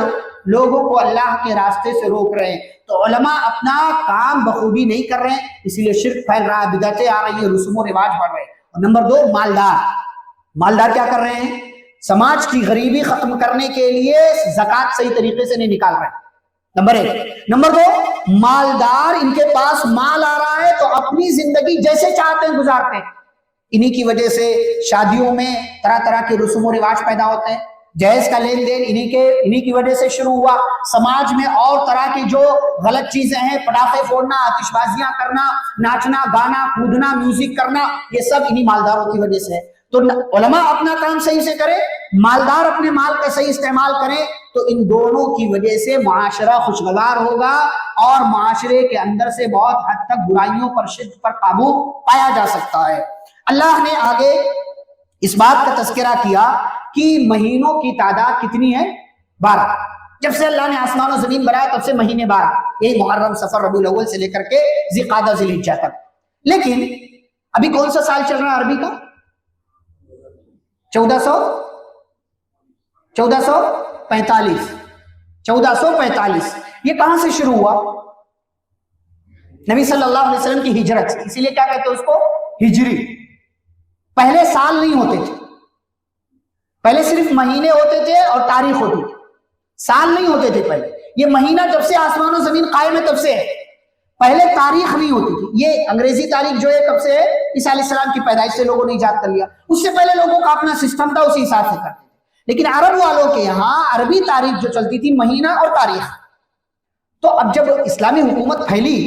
لوگوں کو اللہ کے راستے سے روک رہے ہیں۔ تو علماء اپنا کام بخوبی نہیں کر رہے ہیں، اسی لیے شرک پھیل رہا ہے، بدعتیں آ رہی ہیں، رسوم و رواج بڑھ رہے ہیں۔ اور نمبر 2، مالدار کیا کر رہے ہیں؟ سماج کی غریبی ختم کرنے کے لیے زکوٰۃ صحیح طریقے سے نہیں نکال رہے ہیں، نمبر 1۔ نمبر 2، مالدار، ان کے پاس مال آ رہا ہے تو اپنی زندگی جیسے چاہتے ہیں گزارتے ہیں۔ انہی کی وجہ سے شادیوں میں طرح طرح کے رسوم و رواج پیدا ہوتے ہیں، جہیز کا لین دین انہی کی وجہ سے شروع ہوا۔ سماج میں اور طرح کی جو غلط چیزیں ہیں، پٹاخے پھوڑنا، آتش بازیاں کرنا، ناچنا گانا کودنا، میوزک کرنا، یہ سب انہی مالداروں کی وجہ سے ہے۔ تو علماء اپنا کام صحیح سے کریں، مالدار اپنے مال کا صحیح استعمال کریں، تو ان دونوں کی وجہ سے معاشرہ خوشگوار ہوگا اور معاشرے کے اندر سے بہت حد تک برائیوں پر، شرک پر قابو پایا جا سکتا ہے۔ اللہ نے آگے اس بات کا تذکرہ کیا کہ مہینوں کی تعداد کتنی ہے؟ 12۔ جب سے اللہ نے آسمان و زمین بنایا تب سے مہینے 12، یہی محرم، صفر، ربیع الاول سے لے کر کے ذی القعدہ، ذی الحجہ تک۔ لیکن ابھی کون سا سال چل رہا ہے عربی کا؟ 1445۔ یہ کہاں سے شروع ہوا؟ نبی صلی اللہ علیہ وسلم کی ہجرت سے، اسی لیے کیا کہتے ہیں اس کو؟ ہجری۔ پہلے سال نہیں ہوتے تھے، پہلے صرف مہینے ہوتے تھے اور تاریخ ہوتی تھی، سال نہیں ہوتے تھے پہلے۔ یہ مہینہ جب سے آسمان و زمین قائم ہے تب سے ہے، پہلے تاریخ نہیں ہوتی تھی۔ یہ انگریزی تاریخ جو ہے کب سے ہے؟ عیسیٰ علیہ السلام کی پیدائش سے لوگوں نے ایجاد کر لیا، اس سے پہلے لوگوں کا اپنا سسٹم تھا، اسی حساب سے کرتے تھے۔ لیکن عرب والوں کے یہاں عربی تاریخ جو چلتی تھی مہینہ اور تاریخ۔ تو اب جب اسلامی حکومت پھیلی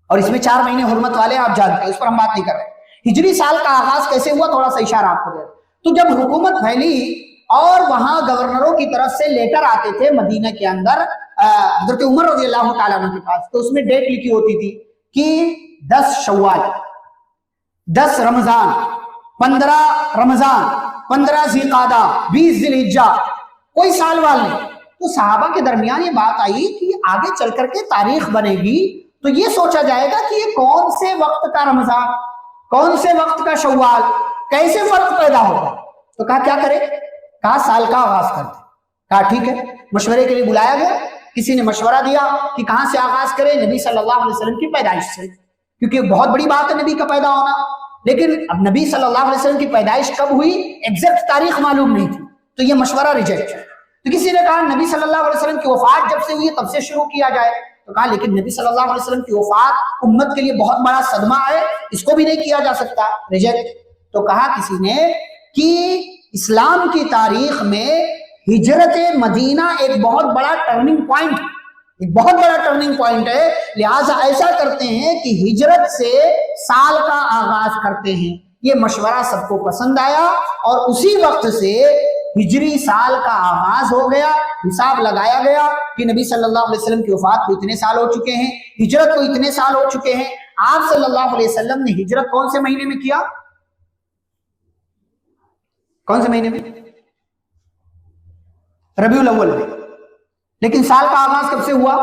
اور اس میں 4 مہینے حرمت والے آپ جانتے ہیں، اس پر ہم بات نہیں کر رہے۔ ہجری سال کا آغاز کیسے ہوا، تھوڑا سا اشارہ آپ کو دے۔ تو جب حکومت پھیلی اور وہاں گورنروں کی طرف سے لیٹر آتے تھے مدینہ کے اندر حضرت عمر رضی اللہ تعالیٰ عنہ کے پاس، تو اس میں ڈیٹ لکھی ہوتی تھی کہ 10 شوال، 10 رمضان، 15 رمضان، 15 ذی القعدہ، 20 ذی الحجہ، کوئی سال وال نہیں۔ تو صحابہ کے درمیان یہ بات آئی کہ آگے چل کر کے تاریخ بنے گی تو یہ سوچا جائے گا کہ یہ کون سے وقت کا رمضان، کون سے وقت کا شوال، کیسے فرق پیدا ہوگا۔ تو کہا کیا کرے؟ کہا سال کا آغاز کرتے۔ کہا ٹھیک ہے، مشورے کے لیے بلایا گیا، کسی نے مشورہ دیا کہ کہاں سے آغاز کرے؟ نبی صلی اللہ علیہ وسلم کی پیدائش سے، کیونکہ بہت بڑی بات ہے نبی کا پیدا ہونا۔ لیکن اب نبی صلی اللہ علیہ وسلم کی پیدائش کب ہوئی ایگزیکٹ تاریخ معلوم نہیں تھی، تو یہ مشورہ ریجیکٹ ہے۔ تو کسی نے کہا نبی صلی اللہ علیہ وسلم کی وفات جب سے ہوئی تب سے شروع کیا جائے۔ تو کہا لیکن نبی صلی اللہ علیہ وسلم کی وفات امت کے لیے بہت بڑا صدمہ ہے، اس کو بھی نہیں کیا جا سکتا، ریجیکٹ۔ تو کہا کسی نے کہ اسلام کی تاریخ میں ہجرت مدینہ ایک بہت بڑا ٹرننگ پوائنٹ، ایک بہت بڑا ٹرننگ پوائنٹ ہے، لہٰذا ایسا کرتے ہیں کہ ہجرت سے سال کا آغاز کرتے ہیں۔ یہ مشورہ سب کو پسند آیا اور اسی وقت سے ہجری سال کا آغاز ہو گیا، حساب لگایا گیا کہ نبی صلی اللہ علیہ وسلم کی وفات کو اتنے سال ہو چکے ہیں، ہجرت کو اتنے سال ہو چکے ہیں۔ آپ صلی اللہ علیہ وسلم نے ہجرت کون سے مہینے میں کیا؟ کون سے مہینے میں؟ ربیع الاول میں۔ لیکن سال کا آغاز کب سے ہوا؟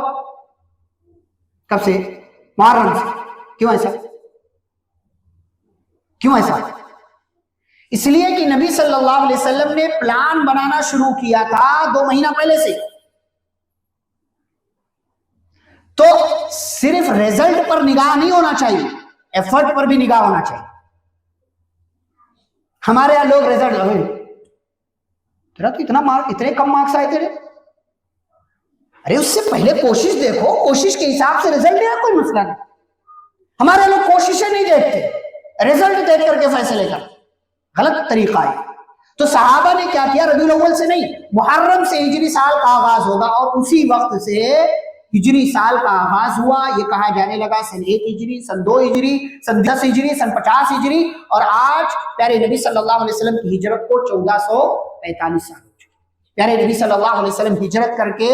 کب سے؟ محرم سے۔ کیوں ایسا؟ کیوں ایسا؟ اس لیے کہ نبی صلی اللہ علیہ وسلم نے پلان بنانا شروع کیا تھا 2 مہینہ پہلے سے۔ تو صرف ریزلٹ پر نگاہ نہیں ہونا چاہیے، ایفرٹ پر بھی نگاہ ہونا چاہیے۔ ہمارے یہاں لوگ ریزلٹ تیرا تو اتنے کم مارکس آئے تیرے، ارے اس سے پہلے کوشش دیکھو، کوشش کے حساب سے ریزلٹ دیا، کوئی مسئلہ نہیں۔ ہمارے لوگ کوششیں نہیں دیکھتے، رزلٹ دیکھ کر کے فیصلے کرتے، غلط طریقہ ہے۔ تو صحابہ نے کیا کیا، ربیع الاول سے نہیں، محرم سے ہجری سال کا آغاز ہوگا، اور اسی وقت سے ہجری سال کا آغاز ہوا۔ یہ کہا جانے لگا سن 1 ہجری، سن 2 ہجری، سن 10 ہجری، سن 50 ہجری، اور آج پیارے نبی صلی اللہ علیہ وسلم کی ہجرت کو 1445 سال ہو چکے۔ پیارے نبی صلی اللہ علیہ وسلم ہجرت کر کے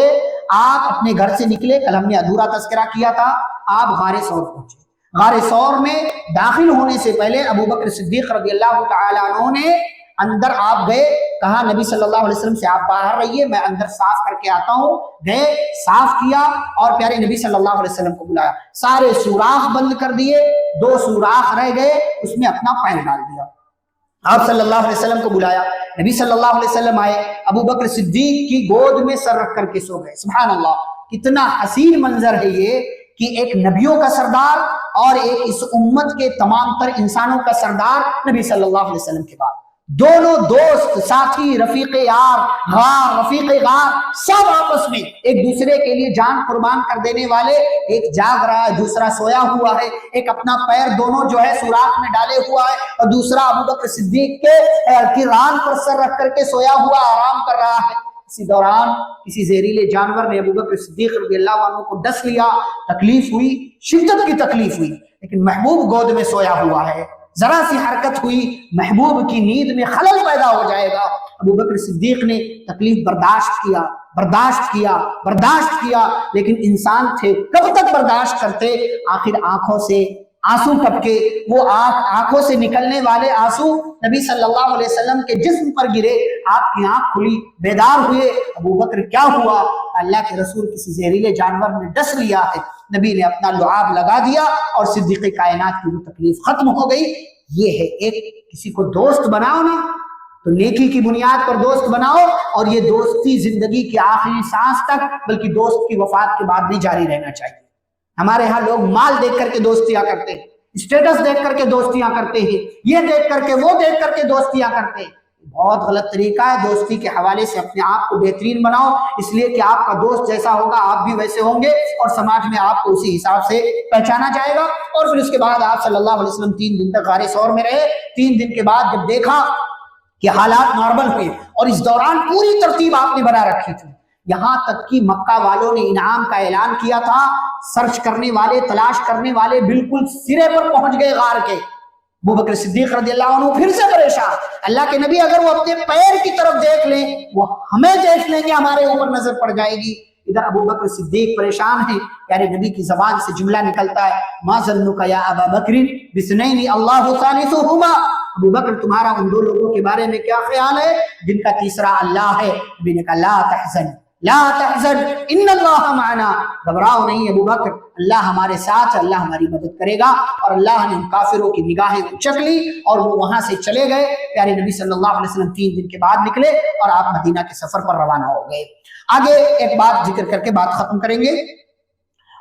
آپ اپنے گھر سے نکلے، کل ہم نے ادھورا تذکرہ کیا تھا، آپ غار ثور پہنچے۔ غار ثور میں داخل ہونے سے پہلے ابو بکر صدیق رضی اللہ تعالیٰ عنہ نے اندر آپ گئے، کہا نبی صلی اللہ علیہ وسلم سے آپ باہر رہیے، میں اندر صاف کر کے آتا ہوں۔ گئے، صاف کیا، اور پیارے نبی صلی اللہ علیہ وسلم کو بلایا، سارے سوراخ بند کر دیے، 2 سوراخ رہ گئے، اس میں اپنا پیر ڈال دیا۔ آپ صلی اللہ علیہ وسلم کو بلایا، نبی صلی اللہ علیہ وسلم آئے، ابو بکر صدیق کی گود میں سر رکھ کر کے سو گئے۔ سبحان اللہ، کتنا حسین منظر ہے یہ کہ ایک نبیوں کا سردار اور ایک اس امت کے تمام تر انسانوں کا سردار نبی صلی اللہ علیہ وسلم کے بعد، دونوں دوست، ساتھی، رفیق یار، رفیق غار، سب آپس میں ایک دوسرے کے لیے جان قربان کر دینے والے، ایک جاگ رہا ہے، دوسرا سویا ہوا ہے، ایک اپنا پیر دونوں جو ہے سوراخ میں ڈالے ہوا ہے، اور دوسرا ابو بکر صدیق کے ران پر سر رکھ کر کے سویا ہوا آرام کر رہا ہے۔ اسی دوران کسی زہریلے جانور نے ابو بکر صدیق رضی اللہ عنہ کو ڈس لیا، تکلیف ہوئی، شدت کی تکلیف ہوئی، لیکن محبوب گود میں سویا ہوا ہے، ذرا سی حرکت ہوئی محبوب کی نیند میں خلل پیدا ہو جائے گا۔ ابو بکر صدیق نے تکلیف برداشت کیا، برداشت کیا، برداشت کیا، لیکن انسان تھے، کب تک برداشت کرتے؟ آخر آنکھوں سے آنسو ٹپکے، وہ آنکھوں سے نکلنے والے آنسو نبی صلی اللہ علیہ وسلم کے جسم پر گرے، آپ کی آنکھ کھلی، بیدار ہوئے۔ ابو بکر کیا ہوا؟ اللہ کے رسول کسی زہریلے جانور نے ڈس لیا ہے، نبی نے اپنا لعاب لگا دیا اور صدیق کائنات کی وہ تکلیف ختم ہو گئی۔ یہ ہے ایک کسی کو دوست بناؤ نا تو نیکی کی بنیاد پر دوست بناؤ، اور یہ دوستی زندگی کی آخری سانس تک، بلکہ دوست کی وفات کے بعد بھی جاری رہنا چاہیے۔ ہمارے ہاں لوگ مال دیکھ کر کے دوستیاں کرتے ہیں، اسٹیٹس دیکھ کر کے دوستیاں کرتے ہیں، یہ دیکھ کر کے وہ دیکھ کر کے دوستیاں کرتے ہیں۔ بہت غلط طریقہ ہے۔ دوستی کے حوالے سے اپنے آپ کو بہترین بناؤ، اس لیے کہ آپ کا دوست جیسا ہوگا آپ بھی ویسے ہوں گے، اور سماج میں آپ کو اسی حساب سے پہچانا جائے گا۔ اور پھر اس کے بعد آپ صلی اللہ علیہ وسلم 3 دن تک غار ثور میں رہے۔ 3 دن کے بعد جب دیکھا کہ حالات نارمل ہوئے، اور اس دوران پوری ترتیب آپ نے بنا رکھی تھی، یہاں تک کہ مکہ والوں نے انعام کا اعلان کیا تھا، سرچ کرنے والے، تلاش کرنے والے بالکل سرے پر پہنچ گئے غار کے۔ ابو بکر صدیق رضی اللہ عنہ پھر سے پریشان، اللہ کے نبی اگر وہ اپنے پیر کی طرف دیکھ لیں، وہ ہمیں دیکھ لیں گے، ہمارے اوپر نظر پڑ جائے گی۔ ادھر ابو بکر صدیق پریشان ہیں، پیارے نبی کی زبان سے جملہ نکلتا ہے، ما ظنک یا ابا بکر باثنین اللہ ثالثہما، ابو بکر تمہارا ان 2 لوگوں کے بارے میں کیا خیال ہے جن کا تیسرا اللہ ہے؟ نبی نے کہا لا تحزن لا تحزن ان اللہ معنا، گھبراؤ نہیں ابو بکر، اللہ ہمارے ساتھ، اللہ ہماری مدد کرے گا۔ اور اللہ نے ان کافروں کی نگاہیں اچک لی اور وہ وہاں سے چلے گئے۔ پیارے نبی صلی اللہ علیہ وسلم 3 دن کے بعد نکلے اور آپ مدینہ کے سفر پر روانہ ہو گئے۔ آگے ایک بات ذکر کر کے بات ختم کریں گے،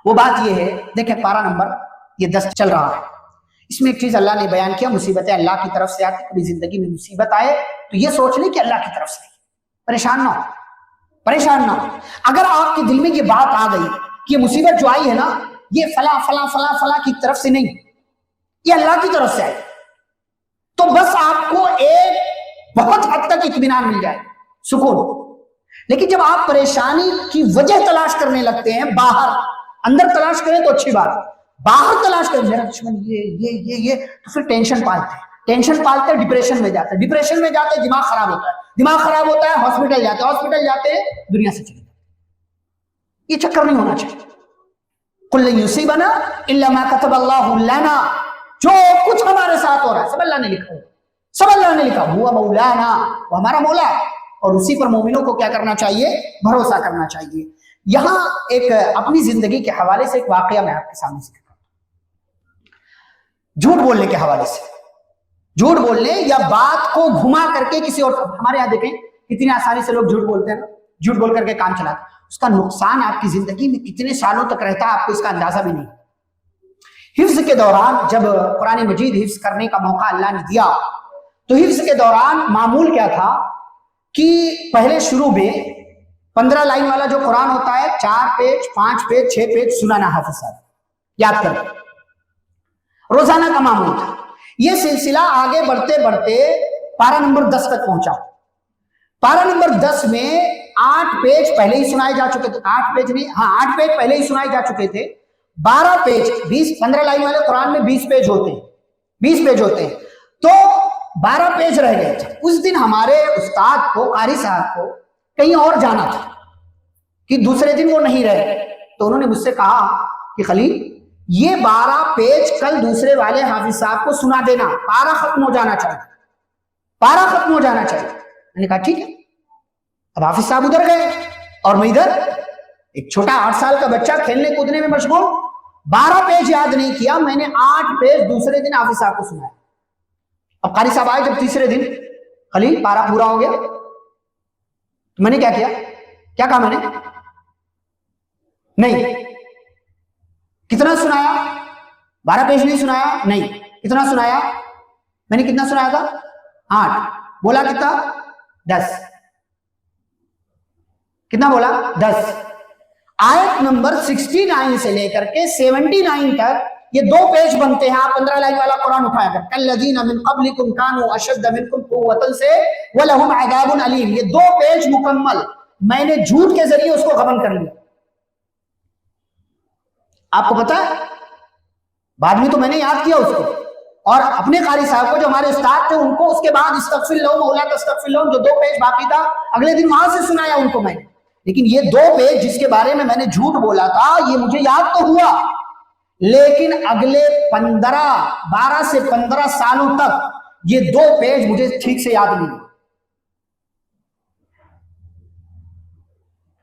وہ بات یہ ہے، دیکھیں پارہ نمبر یہ 10 چل رہا ہے، اس میں ایک چیز اللہ نے بیان کیا، مصیبتیں اللہ کی طرف سے آتی، کبھی زندگی میں مصیبت آئے تو یہ سوچ لیں کہ اللہ کی طرف سے، پریشان نہ ہو، پریشان نہ ہو۔ اگر آپ کے دل میں یہ بات آ گئی کہ یہ مصیبت جو آئی ہے نا، یہ فلاں فلاں فلاں فلاں کی طرف سے نہیں، یہ اللہ کی طرف سے آئی، تو بس آپ کو ایک بہت حد تک اطمینان مل جائے، سکون۔ لیکن جب آپ پریشانی کی وجہ تلاش کرنے لگتے ہیں، باہر، اندر تلاش کریں تو اچھی بات ہے، باہر تلاش کریں، میرا دشمن یہ تو پھر ٹینشن پالتے ہیں، ٹینشن پالتے ہیں، ڈپریشن میں جاتے ہیں، ڈپریشن میں جاتے ہیں، دماغ خراب ہوتا ہے، دماغ خراب ہوتا ہے، ہاسپٹل جاتے ہیں، ہاسپٹل جاتے ہیں، دنیا سے چلے جاتے ہیں۔ یہ چکر نہیں ہونا چاہیے۔ قل لن یصیبنا الا ما كتب اللہ لنا، جو کچھ ہمارے ساتھ ہو رہا ہے سب اللہ نے لکھا ہے، سب اللہ نے لکھا، هو مولانا، وہ ہمارا مولا ہے، اور اسی پر مومنوں کو کیا کرنا چاہیے؟ بھروسہ کرنا چاہیے۔ یہاں ایک اپنی زندگی کے حوالے سے ایک واقعہ میں آپ کے سامنے ذکر کرتا ہوں، جھوٹ بولنے کے حوالے سے، جھوٹ بولنے یا بات کو گھما کر کے کسی اور، ہمارے یہاں دیکھیں کتنی آسانی سے لوگ جھوٹ بولتے ہیں، جھوٹ بول کر کے کام چلاتے ہیں، اس کا نقصان آپ کی زندگی میں کتنے سالوں تک رہتا ہے آپ کو اس کا اندازہ بھی نہیں۔ حفظ کے دوران جب قرآن مجید حفظ کرنے کا موقع اللہ نے دیا تو حفظ کے دوران معمول کیا تھا کہ پہلے شروع میں 15 لائن والا جو قرآن ہوتا ہے 4 پیج 5 پیج 6 پیج سنانا حافظ صاحب، یاد کریں، روزانہ کا معمول تھا. یہ سلسلہ آگے بڑھتے بڑھتے پارہ نمبر 10 تک پہنچا. پارہ نمبر 10 میں 8 پیج پہلے ہی سنائے جا چکے تھے. 8 پیج نہیں، ہاں 8 پیج پہلے ہی سنائے جا چکے تھے. 12 پیج 15 لائن والے قرآن میں 20 پیج ہوتے ہیں، 20 پیج ہوتے ہیں، تو 12 پیج رہ گئے تھے. اس دن ہمارے استاد کو، قاری صاحب کو کہیں اور جانا تھا کہ دوسرے دن وہ نہیں رہے. تو انہوں نے مجھ سے کہا کہ خلیل یہ 12 پیج کل دوسرے والے حافظ صاحب کو سنا دینا، پارہ ختم ہو جانا چاہیے، پارہ ختم ہو جانا چاہیے. میں نے کہا ٹھیک ہے. اب حافظ صاحب ادھر گئے اور میں ادھر، ایک چھوٹا 8 سال کا بچہ کھیلنے کودنے میں مشغول. 12 پیج یاد نہیں کیا، میں نے 8 پیج دوسرے دن حافظ صاحب کو سنایا. اب قاری صاحب آئے جب تیسرے دن، خلیل پارہ پورا ہو گیا. تو میں نے کیا کہا میں نے؟ نہیں. کتنا سنایا؟ 12 پیج نہیں سنایا؟ نہیں. کتنا سنایا؟ میں نے کتنا سنایا تھا؟ 8. بولا کتنا؟ 10. کتنا بولا؟ 10. آیت نمبر 69 سے لے کر کے 79 تک یہ 2 پیج بنتے ہیں. آپ 15 لائن والا قرآن اٹھایا کر، کالذین من قبلکم کانوا اشد منکم قوۃ سے ولہم عذاب علیم. یہ 2 پیج مکمل میں نے جھوٹ کے ذریعے اس کو غبن کر لیا. آپ کو پتا ہے بعد میں تو میں نے یاد کیا اس کو، اور اپنے قاری صاحب کو جو ہمارے استاد تھے ان کو اس کے بعد استغفر اللہ مولا تستغفر اللہ جو 2 پیج باقی تھا اگلے دن وہاں سے سنایا ان کو میں نے. لیکن یہ 2 پیج جس کے بارے میں نے جھوٹ بولا تھا یہ مجھے یاد تو ہوا، لیکن اگلے 12 سے 15 سالوں تک یہ 2 پیج مجھے ٹھیک سے یاد نہیں.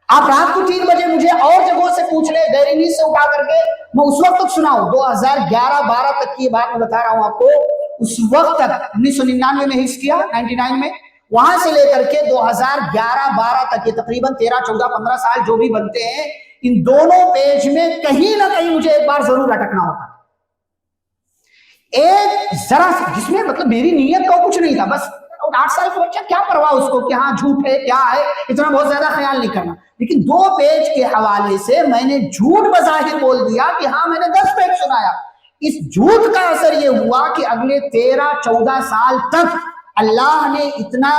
آپ رات کو 3 بجے مجھے اور جگہوں سے پوچھ لیں، ڈیری نیوز سے اٹھا کر کے میں اس وقت تک سناؤں. 2011-12 تک کی یہ بات میں بتا رہا ہوں آپ کو. اس وقت تک 1999 میں حفظ کیا، 99 میں، وہاں سے لے کر کے 2011-12 تک یہ تقریباً 13-14-15 سال جو بھی بنتے ہیں، ان دونوں پیج میں کہیں نہ کہیں مجھے ایک بار ضرور اٹکنا ہوتا. ایک ذرا جس میں مطلب میری نیت کا کچھ نہیں تھا، بس 8 سال کا بچہ کیا پرواہ اس کو کہ ہاں جھوٹ ہے کیا ہے، اتنا بہت زیادہ خیال نہیں کرنا. لیکن 2 پیج کے حوالے سے میں نے جھوٹ بظاہر بول دیا کہ ہاں میں نے 10 پیج سنایا. اس جھوٹ کا اثر یہ ہوا کہ اگلے 13-14 سال تک اللہ نے اتنا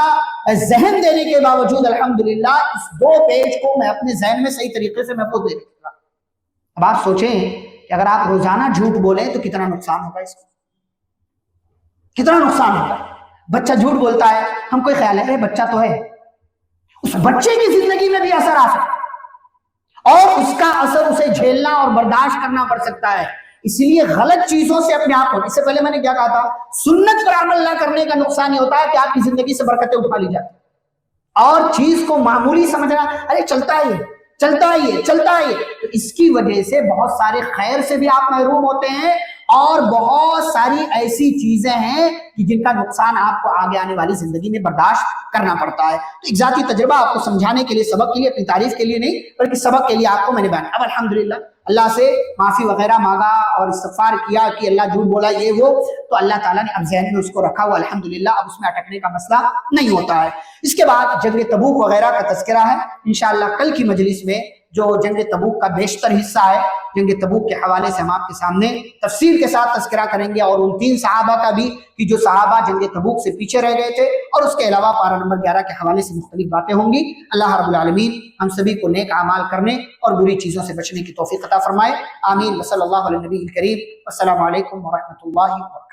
ذہن دینے کے باوجود الحمدللہ اس 2 پیج کو میں اپنے ذہن میں صحیح طریقے سے محفوظ دے رہا. اب آپ سوچیں کہ اگر آپ روزانہ جھوٹ بولیں تو کتنا نقصان ہوگا، اس کو کتنا نقصان ہوگا. بچہ جھوٹ بولتا ہے، ہم کوئی خیال ہے بچہ تو ہے، اس بچے کی زندگی میں بھی اثر آ سکتا ہے اور اس کا اثر اسے جھیلنا اور برداشت کرنا پڑ سکتا ہے. اس لیے غلط چیزوں سے اپنے آپ کو، اس سے پہلے میں نے کیا کہا تھا، سنت پر عمل نہ کرنے کا نقصان یہ ہوتا ہے کہ آپ کی زندگی سے برکتیں اٹھا لی جاتی اور چیز کو معمولی سمجھنا، ارے چلتا ہے چلتا ہے. تو اس کی وجہ سے بہت سارے خیر سے بھی آپ محروم ہوتے ہیں اور بہت ساری ایسی چیزیں ہیں کہ جن کا نقصان آپ کو آگے آنے والی زندگی میں برداشت کرنا پڑتا ہے. تو ایک ذاتی تجربہ آپ کو سمجھانے کے لیے، سبق کے لیے، اپنی تعریف کے لیے نہیں بلکہ سبق کے لیے آپ کو میں نے بیان. اب الحمدللہ اللہ سے معافی وغیرہ مانگا اور استغفار کیا کہ اللہ جھوٹ بولا یہ وہ، تو اللہ تعالیٰ نے اب ذہن میں اس کو رکھا ہوا الحمدللہ، اب اس میں اٹکنے کا مسئلہ نہیں ہوتا ہے. اس کے بعد جنگ تبوک وغیرہ کا تذکرہ ہے انشاءاللہ. کل کی مجلس میں جو جنگ تبوک کا بیشتر حصہ ہے، جنگ تبوک کے حوالے سے ہم آپ کے سامنے تفصیل کے ساتھ تذکرہ کریں گے، اور ان 3 صحابہ کا بھی کہ جو صحابہ جنگ تبوک سے پیچھے رہ گئے تھے، اور اس کے علاوہ پارہ نمبر 11 کے حوالے سے مختلف باتیں ہوں گی. اللہ رب العالمین ہم سبھی کو نیک اعمال کرنے اور بری چیزوں سے بچنے کی توفیق عطا فرمائے. آمین. وصلی اللہ علی النبی الکریم. السلام علیکم ورحمۃ اللہ وبرکاتہ.